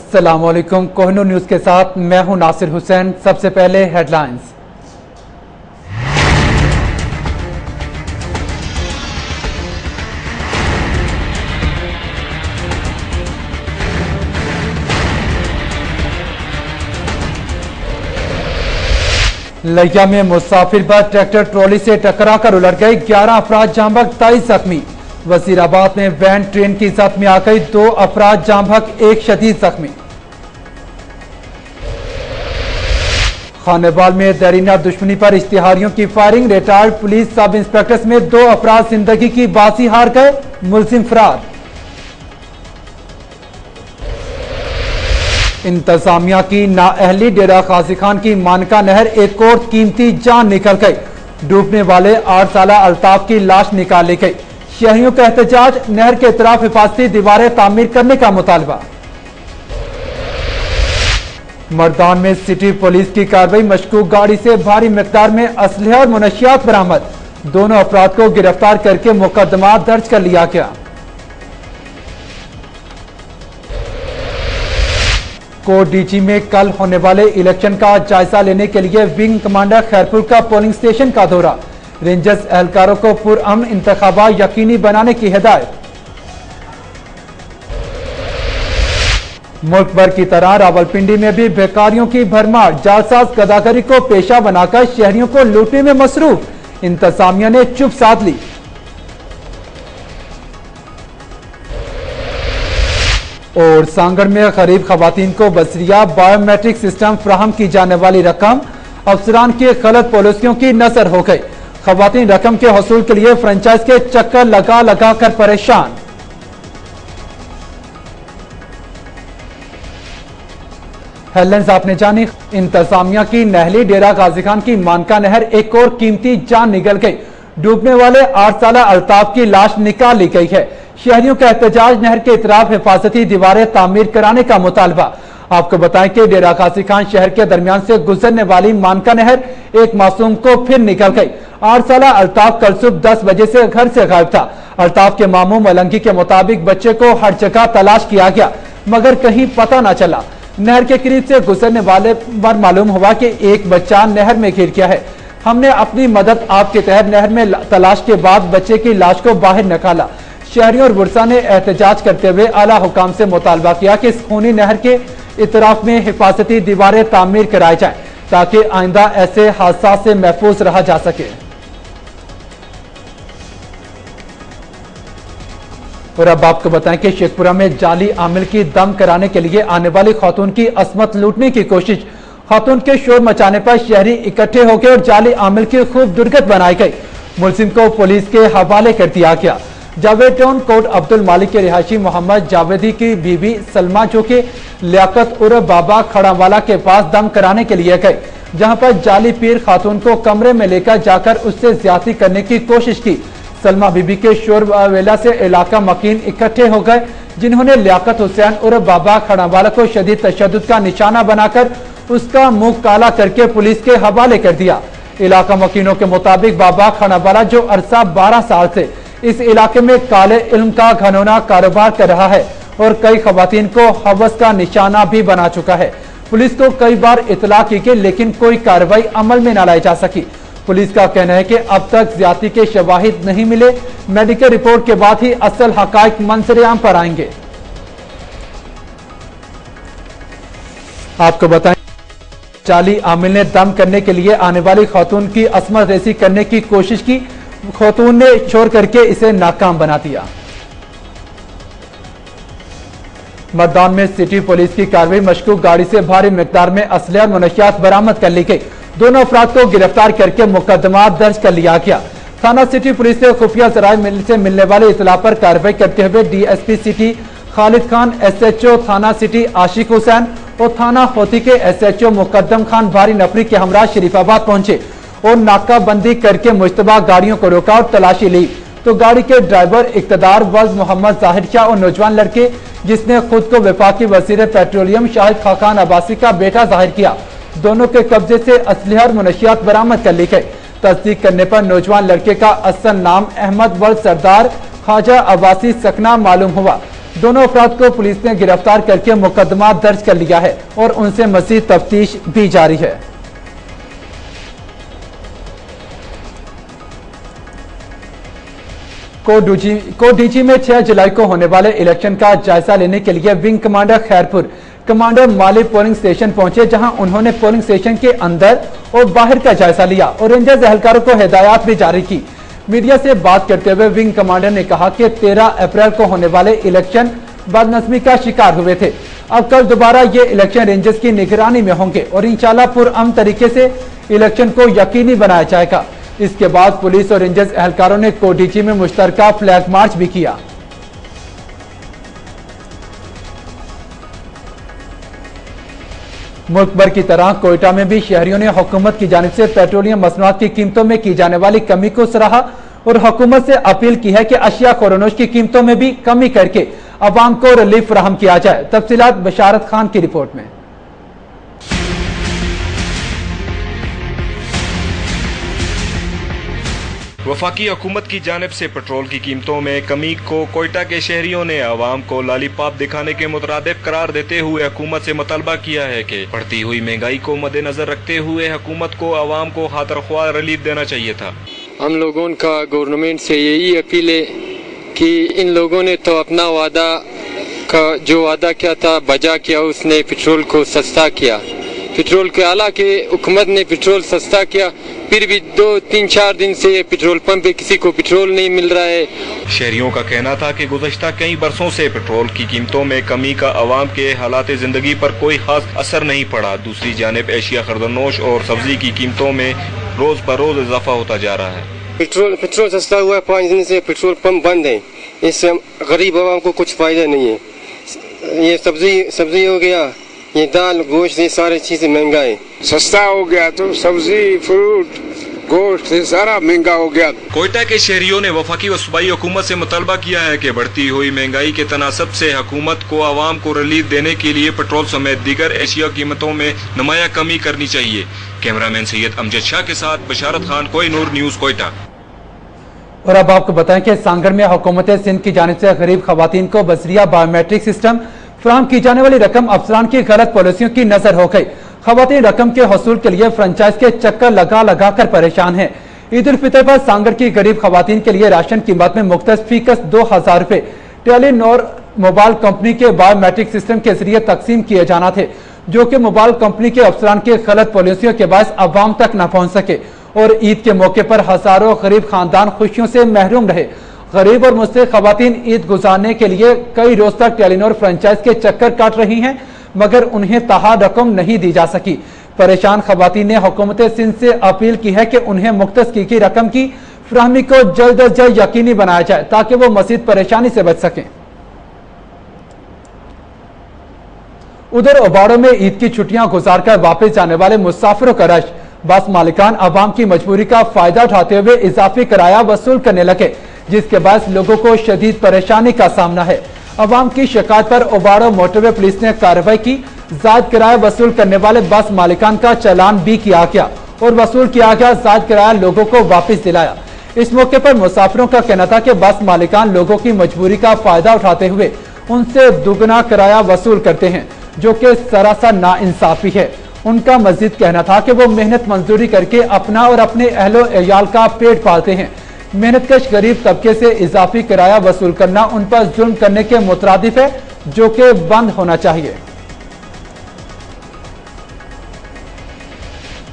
अस्सलाम वालेकुम। कोहिनूर न्यूज के साथ मैं हूं नासिर हुसैन। सबसे पहले हेडलाइंस। लिया में मुसाफिर बस ट्रैक्टर ट्रॉली से टकराकर उलट गई, 11 अफराद जाम बहक, 23 जख्मी। वजीराबाद में वैन ट्रेन की जद में आ गई, 2 अफराद जाम बहक, 1 शदीद जख्मी। खानेवाल में दरीना दुश्मनी पर इश्तिहारियों की firing, retired police sub inspector समेत 2 अफराद जिंदगी की बाजी हार गए, मुलजिम फरार। इंतजामिया की नाअहली, डेरा गाजी खान की मानका नहर एक और कीमती जान निकल गई, डूबने वाले 8 साला अल्ताफ की लाश निकाली गई। शहरियों का एहतजाज, नहर के इतराफ हिफाजती दीवारें तामीर करने का मुतालबा। मर्दान में सिटी पुलिस की कार्रवाई, मशकूक गाड़ी से भारी मिकदार में असलहा और मुनशियात बरामद, दोनों अफराद को गिरफ्तार करके मुकदमा दर्ज कर लिया गया। कोडीजी में कल होने वाले इलेक्शन का जायजा लेने के लिए विंग कमांडर खैरपुर का पोलिंग स्टेशन का दौरा, रेंजर्स एहलकारों को पुरअमन इंतखाबात यकीनी बनाने की हिदायत। मुल्क भर की तरह रावलपिंडी में भी बेकारियों की भरमार, जालसाज गदागरी को पेशा बनाकर शहरियों को लूटने में मसरूफ, इंतजामिया ने चुप साध ली। और सांगड़ में गरीब खवातीन को बसरिया बायोमेट्रिक सिस्टम फ्राहम की जाने वाली रकम, अफसरान की गलत पॉलिसियों की नजर हो गई। खवातीन रकम के हसूल के लिए फ्रेंचाइज के चक्कर लगा लगा कर परेशान। हेडलाइंस आपने जानी। इंतजामिया की नहली, डेरा गाजी खान की मानका नहर एक और कीमती जान निकल गई, डूबने वाले 8 साला अल्ताफ की लाश निकाल ली गई है। शहरियों का एहतजाज, नहर के इतराफ हिफाजती दीवारें तामीर कराने का मुतालबा। आपको बताएं कि डेरा गाजी खान शहर के दरमियान से गुजरने वाली मानका नहर एक मासूम को फिर निकल गई। 8 साला अल्ताफ कल सुबह 10 बजे से घर से गायब था। अल्ताफ के मामू मलंगी के मुताबिक बच्चे को हर जगह तलाश किया गया मगर कहीं पता न चला। नहर के करीब से गुजरने वाले पर मालूम हुआ कि एक बच्चा नहर में गिर गया है। हमने अपनी मदद आपके तहत नहर में तलाश के बाद बच्चे की लाश को बाहर निकाला। शहरियों और बुरसा ने एहतजाज करते हुए आला हुकाम से मुतालबा किया कि इस खूनी नहर के इतराफ में हिफाजती दीवारें तामीर कराई जाए ताकि आइंदा ऐसे हादसा से महफूज रहा जा सके। और अब आपको बताएं कि शेखपुरा में जाली आमिल की दम कराने के लिए आने वाली खातून की असमत लूटने की कोशिश, खातून के शोर मचाने पर शहरी इकट्ठे हो गए और जाली आमिल की खूब दुर्गत बनाई गई। मुलजिम को पुलिस के हवाले कर दिया गया। जावेद टाउन कोट अब्दुल मालिक के रिहायशी मोहम्मद जावेदी की बीवी सलमा जो कि लियाकत उर्फ बाबा खड़ावाला के पास दम कराने के लिए गए, जहां पर जाली पीर खातून को कमरे में लेकर जाकर उससे ज्यादती करने की कोशिश की। सलमा बीबी के शोर वेला से इलाका मकीन इकट्ठे हो गए, जिन्होंने लियाकत हुसैन उर्फ बाबा खड़ावाला को शदीद तशद्दुद का निशाना बनाकर उसका मुंह काला करके पुलिस के हवाले कर दिया। इलाका मकीनों के मुताबिक बाबा खड़ावाला जो अरसा 12 साल से इस इलाके में काले इल्म का घनौना कारोबार कर रहा है और कई खवातीन को हवस का निशाना भी बना चुका है। पुलिस को कई बार इतला की गई लेकिन कोई कार्रवाई अमल में न लाई जा सकी। पुलिस का कहना है कि अब तक ज्यादती के शवाहिद नहीं मिले, मेडिकल रिपोर्ट के बाद ही असल हकायक मंजर-ए-आम पर आएंगे। आपको बताएं, जाली आमिल ने दम करने के लिए आने वाली खातून की असमत रेसी करने की कोशिश की, खातून ने शोर करके इसे नाकाम बना दिया। मर्दान में सिटी पुलिस की कार्रवाई, मशकूक गाड़ी से भारी मिकदार में असलहा और मुनशियात बरामद कर ली गई, दोनों अफराद को गिरफ्तार करके मुकदमा दर्ज कर लिया गया। थाना सिटी पुलिस ने खुफिया जराये से मिलने वाले इतला पर कार्रवाई करते हुए DSP city Khalid Khan, SHO थाना सिटी आशिक हुसैन और थाना होती के एसएचओ मुकद्दम खान भारी नफरी के हमरा शरीफाबाद पहुंचे और नाकाबंदी करके मुश्तबा गाड़ियों को रोका और तलाशी ली तो गाड़ी के ड्राइवर इक्तदार वल्द मोहम्मद जाहिर शाह और नौजवान लड़के जिसने खुद को वफाकी वजीर पेट्रोलियम शाहिद खाकान अब्बासी का बेटा जाहिर किया, दोनों के कब्जे से असलहा और मुनशियात बरामद कर ली गई। तस्दीक करने पर नौजवान लड़के का असल नाम अहमद वल्द सरदार ख्वाजा अब्बासी सकना मालूम हुआ, दोनों अफराद को पुलिस ने गिरफ्तार करके मुकदमा दर्ज कर लिया है और उनसे मजीद तफ्तीश भी जारी है। कोडीजी में 6 जुलाई को होने वाले इलेक्शन का जायजा लेने के लिए विंग कमांडर खैरपुर कमांडर माली पोलिंग स्टेशन पहुंचे, जहां उन्होंने पोलिंग स्टेशन के अंदर और बाहर का जायजा लिया और रेंजर्स एहलकारों को हिदायत भी जारी की। मीडिया से बात करते हुए विंग कमांडर ने कहा कि 13 अप्रैल को होने वाले इलेक्शन बदनज़मी का शिकार हुए थे। अब कल दोबारा ये इलेक्शन रेंजर्स की निगरानी में होंगे और इंशाल्लाह पुरअमन तरीके से इलेक्शन को यकीनी बनाया जाएगा। इसके बाद पुलिस और रेंजर्स एहलकारों ने कोडीजी में मुश्तरका फ्लैग मार्च भी किया। मुल्क भर की तरह कोयटा में भी शहरियों ने हुकूमत की जानिब से पेट्रोलियम मसनूआत की कीमतों में की जाने वाली कमी को सराहा और हुकूमत से अपील की है कि अशिया खोरोनोश की कीमतों में भी कमी करके अवाम को रिलीफ फराहम किया जाए। तफसीलात बशारत खान की रिपोर्ट में। वफाकी हुकूमत की जानिब से पेट्रोल की कीमतों में कमी को कोयटा के शहरियों ने आवाम को लालीपाप दिखाने के मुतरादिफ करार देते हुए हुकूमत से मुतालबा किया है कि बढ़ती हुई महंगाई को मद्देनजर रखते हुए हुकूमत को आवाम को खातरख्वाह रिलीफ देना चाहिए था। हम लोगों का गवर्नमेंट से यही अपील है कि इन लोगों ने तो अपना वादा का जो वादा किया था बजा किया, उसने पेट्रोल को सस्ता किया। पेट्रोल के हालांकि हुकूमत ने पेट्रोल सस्ता किया, फिर भी 2-3-4 दिन से पेट्रोल पंप पे किसी को पेट्रोल नहीं मिल रहा है। शहरियों का कहना था कि गुज़श्ता कई बरसों से पेट्रोल की कीमतों में कमी का आवाम के हालात जिंदगी पर कोई खास असर नहीं पड़ा। दूसरी जानिब एशिया खरदनोश और सब्जी की कीमतों में रोज पर रोज इजाफा होता जा रहा है। पेट्रोल सस्ता हुआ है, 5 दिन से पेट्रोल पंप बंद है, इससे गरीब आवाम को कुछ फायदा नहीं है। ये सब्जी हो गया, ये दाल गोश्त, ये सारी चीजें महंगा है। सस्ता हो गया तो सब्जी फ्रूट गोश्त सारा महंगा हो गया। कोयटा के शहरियों ने वफाकी व सूबाई हुकूमत से मुतालबा किया है कि बढ़ती हुई महंगाई के तनासब से हुकूमत को आवाम को रिलीफ देने के लिए पेट्रोल समेत दीगर एशिया कीमतों में नुमाया कमी करनी चाहिए। कैमरामैन सैयद अमजद शाह के साथ बशारत खान, कोहिनूर न्यूज, कोयटा। और अब आपको बताएं कि सांगर में हुकूमत सिंध की जानिब से गरीब खवातीन को बसरिया बायोमेट्रिक सिस्टम फराहम की जाने वाली रकम अफसरान की गलत पॉलिसियों की नजर हो गई। खवातीन रकम के हसूल के लिए फ्रेंचाइज के चक्कर लगा लगा कर परेशान हैं। ईद उल फितर पर सांगर की गरीब खवातीन के लिए राशन कीमत में मुख्तस फीकस 2000 रुपए टेलीनॉर मोबाइल कंपनी के बायोमेट्रिक सिस्टम के जरिए तकसीम किए जाना थे, जो कि मोबाइल कंपनी के अफसरान की गलत पॉलिसियों के बायस अवाम तक न पहुंच सके और ईद के मौके पर हजारों गरीब खानदान खुशियों से महरूम रहे। गरीब और मुस्तहिक खवातीन ईद गुजारने के लिए कई रोज तक टेलीनॉर फ्रेंचाइज के चक्कर काट रही हैं, मगर उन्हें तहा रकम नहीं दी जा सकी। परेशान खवातीन ने हुकूमत सिंध से अपील की है कि उन्हें मुख्तस की रकम की फराहमी को जल्द अज जल्द यकीनी बनाया जाए ताकि वो मजीद परेशानी से बच सकें। उधर ओबाड़ो में ईद की छुट्टियां गुजारकर वापस जाने वाले मुसाफिरों का रश, बस मालिकान अवाम की मजबूरी का फायदा उठाते हुए इजाफी किराया वसूल करने लगे, जिसके बाद लोगों को शदीद परेशानी का सामना है। अवाम की शिकायत पर ओबाड़ो मोटरवे पुलिस ने कार्रवाई की। जायद किराया वसूल करने वाले बस मालिकान का चालान भी किया गया और वसूल किया गया जायद किराया लोगों को वापस दिलाया। इस मौके पर मुसाफिरों का कहना था कि बस मालिकान लोगों की मजबूरी का फायदा उठाते हुए उनसे दुगना किराया वसूल करते हैं, जो कि सरासर नाइंसाफी है। उनका मजीद कहना था कि वो मेहनत मजदूरी करके अपना और अपने अहलो अयाल का पेट पालते हैं। मेहनतकश गरीब तबके से इजाफी किराया वसूल करना उन पर जुल्म करने के मुतरादिफ है, जो कि बंद होना चाहिए।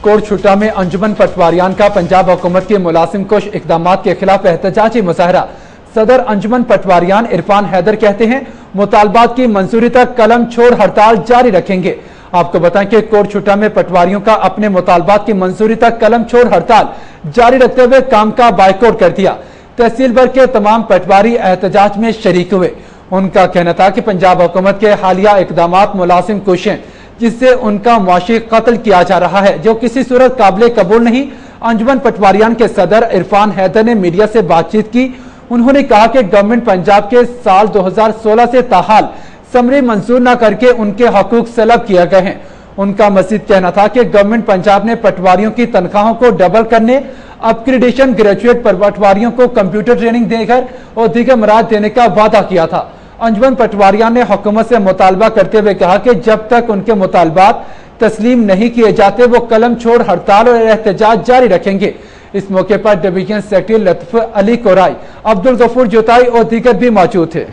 कोटछुट्टा में अंजुमन पटवारियान का पंजाब हुकूमत के मुलाजिम कुश इकदाम के खिलाफ एहतजाजी मुजाहरा। सदर अंजुमन पटवारियान इरफान हैदर कहते हैं, मुतालबात की मंजूरी तक कलम छोड़ हड़ताल जारी रखेंगे। आपको बताएं कि कोटछुट्टा में पटवारियों का अपने मुतालबात की मंजूरी तक कलम छोड़ हड़ताल जारी रखते हुए काम का बाइकआउट कर दिया। तहसील भर के तमाम पटवारी एहतजाज में शरीक हुए। उनका कहना था कि पंजाब हुकूमत के हालिया इकदामात मुलाजिम कुश हैं, जिससे उनका मुआशी कत्ल किया जा रहा है, जो किसी सूरत काबिल कबूल नहीं। अंजुमन पटवारियान के सदर इरफान हैदर ने मीडिया से बातचीत की। उन्होंने कहा कि गवर्नमेंट पंजाब के साल 2016 से ताहाल समरी मंजूर न करके उनके हकूक सलब किए गए हैं। उनका मजीद कहना था कि गवर्नमेंट पंजाब ने पटवारियों की तनख्वाहों को डबल करने, अपग्रेडेशन, ग्रेजुएट पटवारियों को कंप्यूटर ट्रेनिंग देकर और दीगर मराद देने का वादा किया था। अंजुमन पटवारिया ने हुकूमत से मुतालबा करते हुए कहा कि जब तक उनके मुतालबात तस्लीम नहीं किए जाते वो कलम छोड़ हड़ताल और एहतजाज जारी रखेंगे। इस मौके पर डिवीजन सेक्रेटरी लतीफ अली कोराई, अब्दुल गफूर जोताई और दीगर भी मौजूद थे।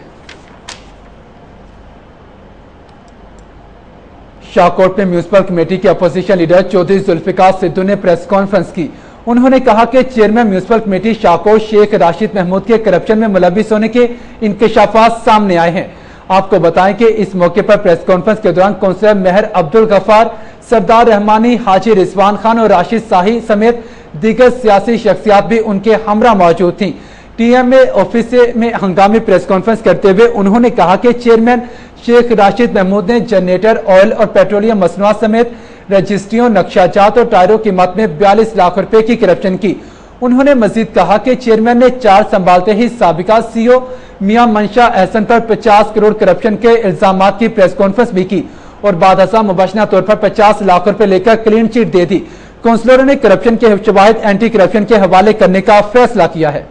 शाहकोट में म्यूनिसिपल कमेटी के अपोजिशन लीडर चौधरी जुल्फिकार सिद्धू ने प्रेस कॉन्फ्रेंस की। उन्होंने कहा कि chairman municipal committee Shahkot Sheikh Rashid Mahmood के करप्शन में मुलविस होने के इंकशाफात सामने आए हैं। आपको बताएं कि इस मौके पर प्रेस कॉन्फ्रेंस के दौरान कौंसलर मेहर अब्दुल गफ्फार, सरदार रहमानी, हाजी रिजवान खान और राशिद शाही समेत दीगर सियासी शख्सियात भी उनके हमरा मौजूद थी। टीएमए ऑफिस में हंगामी प्रेस कॉन्फ्रेंस करते हुए उन्होंने कहा कि चेयरमैन शेख राशिद महमूद ने जनरेटर, ऑयल और पेट्रोलियम मसनूआत समेत रजिस्ट्रियों, नक्शाजात और टायरों की कीमत में 42 लाख रुपए की करप्शन की। उन्होंने मजीद कहा कि चेयरमैन ने चार्ज संभालते ही साबिका सीईओ मियां मंशा एहसन पर 50 करोड़ करप्शन के इल्जाम की प्रेस कॉन्फ्रेंस भी की और बाद मुबशना तौर पर 50 लाख रुपए लेकर क्लीन चिट दे दी। काउंसलरों ने करप्शन के शवाहिद एंटी करप्शन के हवाले करने का फैसला किया है।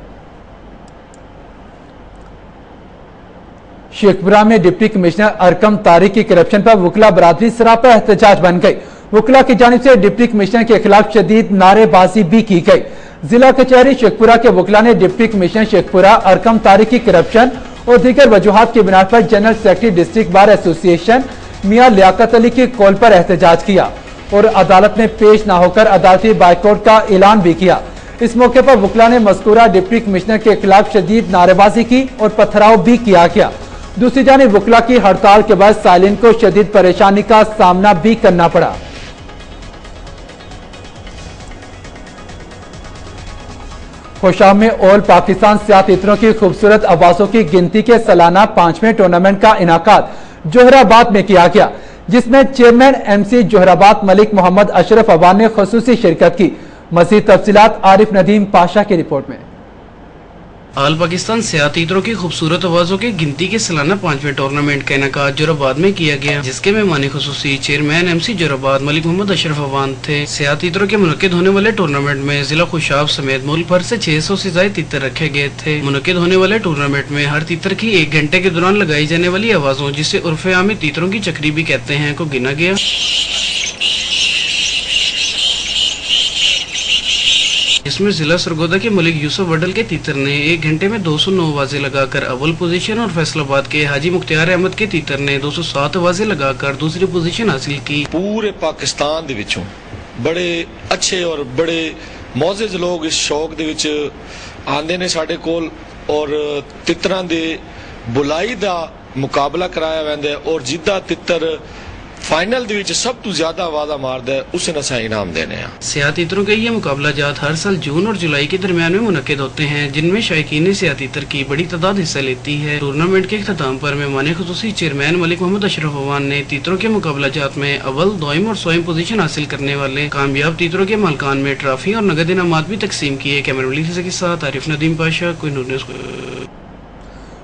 शेखपुरा में डिप्टी कमिश्नर अरकम तारिक की करप्शन पर वकला बरादरी सरापा एहतजाज बन गई। वकला की जानिब से डिप्टी कमिश्नर के खिलाफ शदीद नारेबाजी भी की गई। जिला कचहरी शेखपुरा के वकला ने डिप्टी कमिश्नर शेखपुरा अरकम तारिक की करप्शन और दीगर वजूहात की बिना पर general secretary district bar association Mian Liaqat Ali की कॉल पर एहतजाज किया और अदालत में पेश न होकर अदालती बाइकआउट का ऐलान भी किया। इस मौके पर वकला ने मज़कूरा डिप्टी कमिश्नर के खिलाफ शदीद नारेबाजी की और पथराव भी किया गया। दूसरी जानिब वकला की हड़ताल के बाद साइलिन को शदीद परेशानी का सामना भी करना पड़ा। खुशाब में ऑल पाकिस्तान सियातीतरों की खूबसूरत आवाजों की गिनती के सालाना 5वें टूर्नामेंट का इनाकाद जोहराबाद में किया गया, जिसमें चेयरमैन एमसी जोहराबाद मलिक मोहम्मद अशरफ अवान ने खुसूसी शिरकत की। मज़ीद तफसीलात आरिफ नदीम पाशा की रिपोर्ट में। आल पाकिस्तान सियातीतरों की खूबसूरत आवाजों की गिनती के सालाना 5वें टूर्नामेंट का इनाकाद जोहराबाद में किया गया, जिसके मेहमान खुसूसी चेयरमैन एमसी जोहराबाद मलिक मोहम्मद अशरफ अवान थे। सियातीतरों के मुनक्किद होने वाले टूर्नामेंट में जिला खुशाब समेत मुल्क भर से 600 से ज्यादा तीतर रखे गए थे। मुनक्किद होने वाले टूर्नामेंट में हर तीतर की 1 घंटे के दौरान लगाई जाने वाली आवाजों, जिसे उर्फे आमी तीतरों की चक्री भी कहते हैं, को गिना गया। इसमें जिला सरगोदा के मलिक यूसुफ वडल के तीतर ने 1 घंटे में 209 आवाजें लगाकर अव्वल पोजीशन और फैसलाबाद के हाजी मुख्तियार अहमद के तीतर ने 207 आवाजें लगाकर दूसरी पोजीशन हासिल की। पूरे पाकिस्तान दे विचों बड़े अच्छे और बड़े मौजिज लोग इस शौक दे विच आंदे ने साडे कोल और तितरां दे बुलाई दा मुकाबला कराया वैंदा है और जिद्दा तितर फाइनल दे विच सब तो ज्यादा आवाज़ा मारदा है उसे नसा इनाम देने हैं। सियातीतरों के ये मुकाबला जात हर साल जून और जुलाई के दरमियान में मुनक्किद होते हैं, जिनमें शायकीन सियातीतर की बड़ी तादाद हिस्सा लेती है। टूर्नामेंट के अख्ताम पर मेहमान खुसूसी चेयरमैन मलिक मोहम्मद अशरफ अवान ने तीतरों के मुकाबला जात में अव्वल, दोयम और सोयम पोजीशन हासिल करने वाले कामयाब तीतरों के मालकान में ट्रॉफी और नगद इनामात भी तकसीम किए। कैमरा के साथ आरिफ नदीम पाशा, कोई न्यूज़।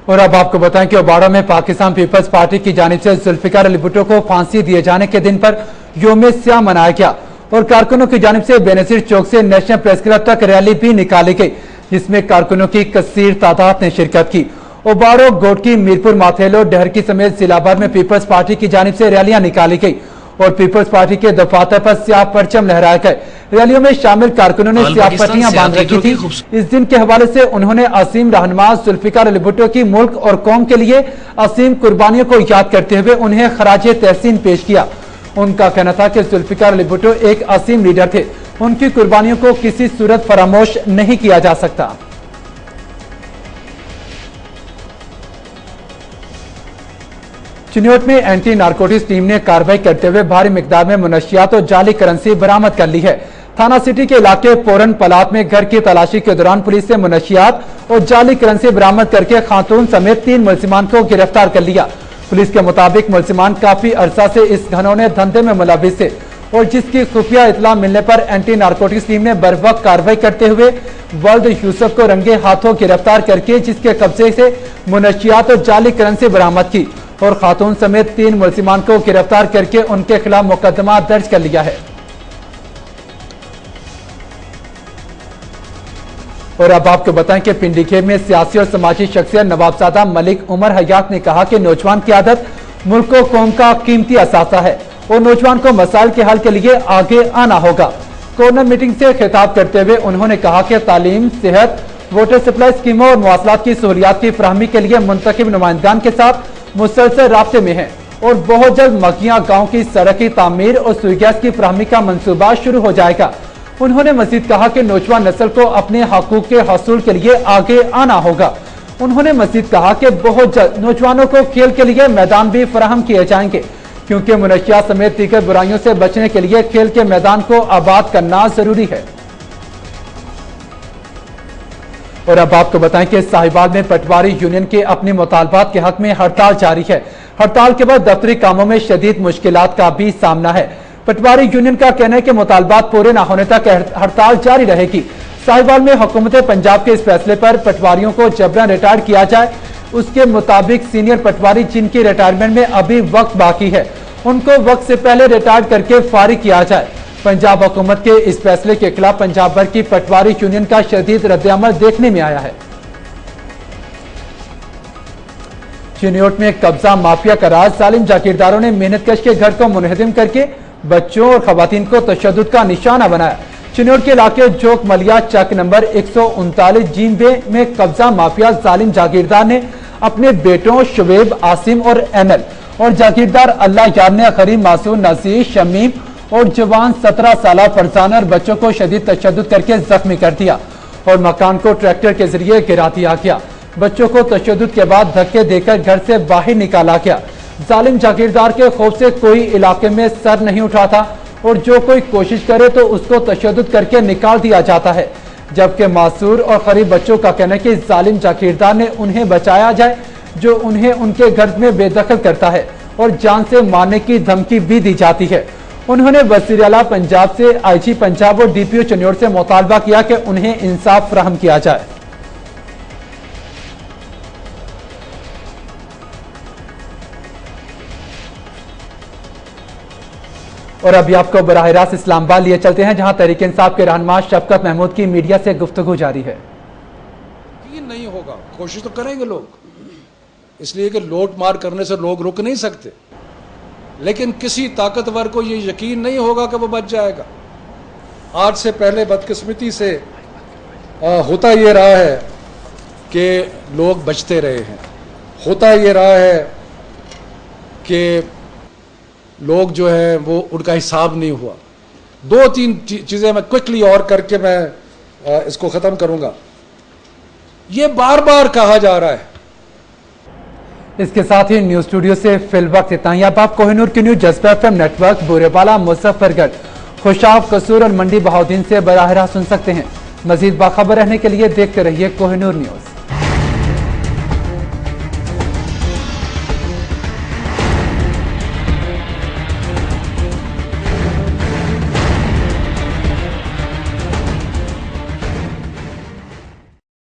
और अब आपको बताएं कि ओबाड़ा में पाकिस्तान पीपल्स पार्टी की जानिब से जुल्फिकार अली भुट्टो को फांसी दिए जाने के दिन पर योम स्याह मनाया गया और कारकुनों की जानिब से बेनजीर चौक से नेशनल प्रेस क्लब तक रैली भी निकाली गई, जिसमें कारकुनों की कसीर तादाद ने शिरकत की। ओबाड़ो, गोटकी, मीरपुर, माथेलो, डहरकी समेत जिला भर में पीपल्स पार्टी की जानिब से रैलियां निकाली गई और पीपल्स पार्टी के दफातर पर स्याह परचम लहराए गए। रैलियों में शामिल कारकुनों ने स्याह पट्टियां बांध रखी थी। इस दिन के हवाले से उन्होंने असीम रहनुमा जुल्फिकार अली भुट्टो की मुल्क और कौम के लिए असीम कुर्बानियों को याद करते हुए उन्हें खराजे तहसीन पेश किया। उनका कहना था कि जुल्फिकार अली भुट्टो एक असीम लीडर थे, उनकी कुर्बानियों को किसी सूरत फरामोश नहीं किया जा सकता। चिन्योट में एंटी नारकोटिक्स टीम ने कार्रवाई करते हुए भारी मिकदार में मुनशियात और जाली करेंसी बरामद कर ली है। थाना सिटी के इलाके पोरन पलात में घर की तलाशी के दौरान पुलिस से मुनशियात और जाली करेंसी बरामद करके खातून समेत 3 मुलजिमान को गिरफ्तार कर लिया। पुलिस के मुताबिक मुलजिमान काफी अरसा से इस घनौने धंधे में मुलविस थे और जिसकी खुफिया इतला मिलने पर एंटी नारकोटिक्स टीम ने बरवक्त कार्रवाई करते हुए वल्द यूसुफ को रंगे हाथों गिरफ्तार करके जिसके कब्जे से मुनशियात और जाली करेंसी बरामद की और खातून समेत 3 मुलजिमान को गिरफ्तार करके उनके खिलाफ मुकदमा दर्ज कर लिया है। और अब आपको बताएं कि पिंडीखेर में सियासी और समाजी शख्सियत नवाबजादा मलिक उमर हयात ने कहा कि नौजवान की आदत मुल्क और कौम का कीमती असासा है और नौजवान को मसाइल के हल के लिए आगे आना होगा। कॉर्नर मीटिंग से खिताब करते हुए उन्होंने कहा कि तालीम, सेहत, वाटर सप्लाई स्कीमों और मवासलात की सहूलियात की फराहमी के लिए मुंतखब नुमाइंदान के साथ मुसलसल राब्ते में है और बहुत जल्द मकिया गाँव की सड़क की तामीर और सुई गैस की फराहमी का मंसूबा शुरू हो जाएगा। उन्होंने मजीद कहा कि नौजवान नस्ल को अपने हकूक के हसूल के लिए आगे आना होगा। उन्होंने मजीद कहा कि बहुत जल्द नौजवानों को खेल के लिए मैदान भी फराहम किए जाएंगे, क्योंकि मुनशियात समेत दीगर बुराइयों से बचने के लिए खेल के मैदान को आबाद करना जरूरी है। और अब आपको बताएं कि साहिवाल में पटवारी यूनियन के अपने मुतालबात के हक में हड़ताल जारी है। हड़ताल के बाद दफ्तरी कामों में शदीद मुश्किलात का भी सामना है। पटवारी यूनियन का कहना है कि मुतालबात पूरे न होने तक हड़ताल जारी रहेगी। साहिवाल में हुकूमत पंजाब के इस फैसले पर पटवारियों को जबरन रिटायर किया जाए। उसके मुताबिक सीनियर पटवारी जिनकी रिटायरमेंट में अभी वक्त बाकी है, उनको वक्त से पहले रिटायर करके फारिग किया जाए। पंजाब हुकूमत के इस फैसले के खिलाफ पंजाब भर की पटवारी यूनियन का शदीद रद्दअमल देखने में आया है। चिन्योट में कब्जा माफिया का राज, जालिम जागीरदारों ने मेहनतकश के घर को मुनहदम करके बच्चों और खवातीन को तशद्दुद का निशाना बनाया। चिन्योट के इलाके जोक मलिया चक नंबर 139 जींबे में कब्जा माफिया जालिम जागीरदार ने अपने बेटों शुएब, आसिम और एमएल और जागीरदार अल्लाह यार ने गरीब मासूम नजीर, शमीम और जवान 17 साल फरजाना और बच्चों को शदीद तशद्दुद करके जख्मी कर दिया और मकान को ट्रैक्टर के जरिए गिरा दिया गया। बच्चों को तशद्दुद के बाद धक्के देकर घर से बाहर निकाला गया। जालिम जागीरदार के खौफ से कोई इलाके में सर नहीं उठाता और जो कोई कोशिश करे तो उसको तशद्दुद करके निकाल दिया जाता है, जबकि मासूर और गरीब बच्चों का कहना है कि जालिम जागीरदार ने उन्हें बचाया जाए जो उन्हें उनके घर में बेदखल करता है और जान से मारने की धमकी भी दी जाती है। उन्होंने वज़ीर आला पंजाब से आईजी पंजाब और डीपीओ चिन्योट से मुतालबा किया कि उन्हें इंसाफ फराहम किया जाए। और अभी आपको बराह रास्त इस्लामाबाद लिए चलते हैं, जहां तहरीक इंसाफ के रहनुमा शफकत महमूद की मीडिया से गुफ्तगू जारी है। नहीं होगा, कोशिश तो करेंगे लोग, इसलिए कि लूट मार करने से लोग रुक नहीं सकते, लेकिन किसी ताकतवर को ये यकीन नहीं होगा कि वो बच जाएगा। आज से पहले बदकिस्मती से होता ये रहा है कि लोग बचते रहे हैं, होता ये रहा है कि लोग जो है वो उनका हिसाब नहीं हुआ। 2-3 चीज़ें मैं क्विकली और करके मैं इसको ख़त्म करूँगा। ये बार बार कहा जा रहा है। इसके साथ ही न्यूज स्टूडियो से फिल वक्त इतना ही। अब आप कोहिनूर की न्यूज जज्बा एफएम नेटवर्क, बुरेवाला, मुजफ्फरगढ़, खुशाब, कसूर और मंडी बहाउद्दीन से बराह रास्त सुन सकते हैं। मजीद बाखबर रहने के लिए देखते रहिए कोहिनूर न्यूज।